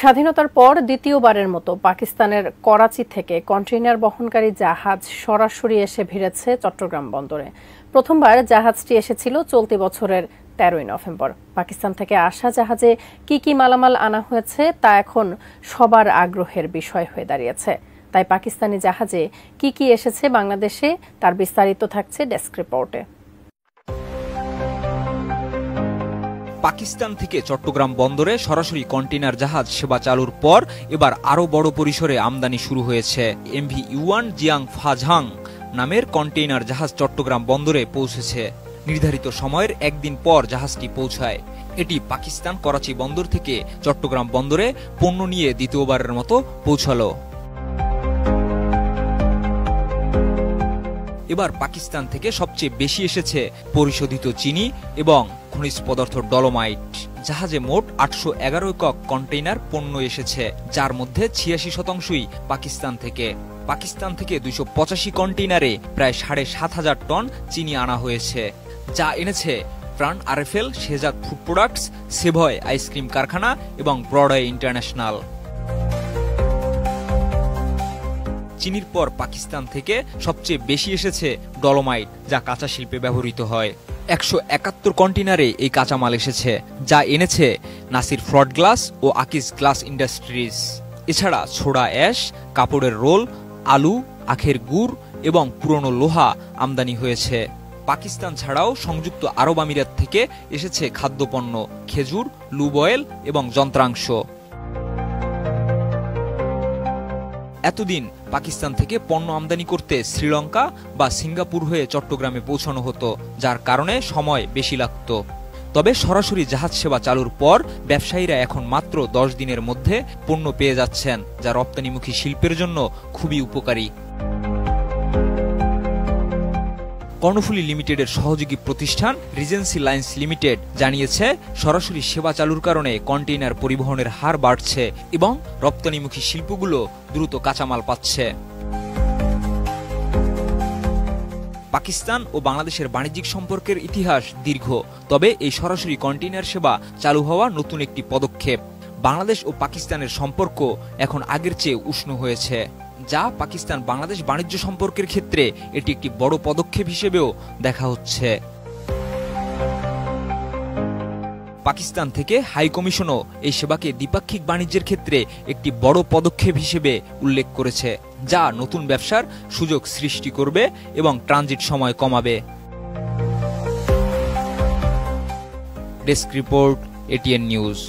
স্বাধীনতার পর দ্বিতীয়বারের মতো পাকিস্তানের করাচি থেকে কন্টেইনার বহনকারী জাহাজ সরাসরি এসে ভিড়েছে চট্টগ্রাম বন্দরে। প্রথমবার জাহাজটি এসেছিল চলতি বছরের 13ই নভেম্বর। পাকিস্তান থেকে আসা জাহাজে কি কি মালামাল আনা হয়েছে তা এখন সবার আগ্রহের বিষয় হয়ে দাঁড়িয়েছে। তাই পাকিস্তানি জাহাজে কি কি এসেছে বাংলাদেশে তার বিস্তারিত থাকছে ডেস্ক রিপোর্টে। পাকিস্তান থেকে চট্টগ্রাম বন্দরে সরাসরি কন্টেইনার জাহাজ সেবা চালুর পর এবার আরও বড় পরিসরে আমদানি শুরু হয়েছে। MV ইউয়ান জিয়াং ফাজহাং নামের কন্টেইনার জাহাজ চট্টগ্রাম বন্দরে পৌঁছেছে। নির্ধারিত সময়ের একদিন পর জাহাজটি পৌঁছায়। এটি পাকিস্তান করাচি বন্দর থেকে চট্টগ্রাম বন্দরে পণ্য নিয়ে দ্বিতীয়বারের মতো পৌঁছালো। এবার পাকিস্তান থেকে সবচেয়ে বেশি এসেছে পরিশোধিত চিনি এবং খনিজ পদার্থ ডলোমাইট। জাহাজে মোট 811 একক কন্টেইনার পণ্য এসেছে, যার মধ্যে 86% পাকিস্তান থেকে। পাকিস্তান থেকে 285 কন্টেইনারে প্রায় 7,500 টন চিনি আনা হয়েছে, যা এনেছে প্রাণ RFL, Shehzad food products, Savoy ice cream কারখানা এবং ব্রডওয়ে ইন্টারন্যাশনাল। চিনির পর পাকিস্তান থেকে সবচেয়ে বেশি এসেছে ডলোমাইট, যা কাঁচা শিল্পে ব্যবহৃত হয়। 171 কন্টেইনারে এই কাঁচামাল এসেছে, যা এনেছে নাসির ফ্রড গ্লাস ও আকিজ গ্লাস ইন্ডাস্ট্রিজ। এছাড়া ছোড়া অ্যাশ, কাপড়ের রোল, আলু, আখের গুড় এবং পুরনো লোহা আমদানি হয়েছে। পাকিস্তান ছাড়াও সংযুক্ত আরব আমিরাত থেকে এসেছে খাদ্যপণ্য, খেজুর, লুব অয়েল এবং যন্ত্রাংশ। এতদিন পাকিস্তান থেকে পণ্য আমদানি করতে শ্রীলঙ্কা বা সিঙ্গাপুর হয়ে চট্টগ্রামে পৌঁছানো হতো, যার কারণে সময় বেশি লাগত। তবে সরাসরি জাহাজ সেবা চালুর পর ব্যবসায়ীরা এখন মাত্র 10 দিনের মধ্যে পণ্য পেয়ে যাচ্ছেন, যা রপ্তানিমুখী শিল্পের জন্য খুবই উপকারী। কর্ণফুলী লিমিটেডের সহযোগী প্রতিষ্ঠান রিজেন্সি লাইন্স লিমিটেড জানিয়েছে, সরাসরি সেবা চালুর কারণে কন্টেইনার পরিবহনের হার বাড়ছে এবং রপ্তানিমুখী শিল্পগুলো দ্রুত কাঁচামাল পাচ্ছে। পাকিস্তান ও বাংলাদেশের বাণিজ্যিক সম্পর্কের ইতিহাস দীর্ঘ, তবে এই সরাসরি কন্টেইনার সেবা চালু হওয়া নতুন একটি পদক্ষেপ। বাংলাদেশ ও পাকিস্তানের সম্পর্ক এখন আগের চেয়ে উষ্ণ হয়েছে, যা পাকিস্তান বাংলাদেশ বাণিজ্য সম্পর্কের ক্ষেত্রে এটি একটি বড় পদক্ষেপ হিসেবেও দেখা হচ্ছে। পাকিস্তান থেকে হাই কমিশনও এই সেবাকে দ্বিপাক্ষিক বাণিজ্যের ক্ষেত্রে একটি বড় পদক্ষেপ হিসেবে উল্লেখ করেছে, যা নতুন ব্যবসার সুযোগ সৃষ্টি করবে এবং ট্রানজিট সময় কমাবে। Desk report, ATN news.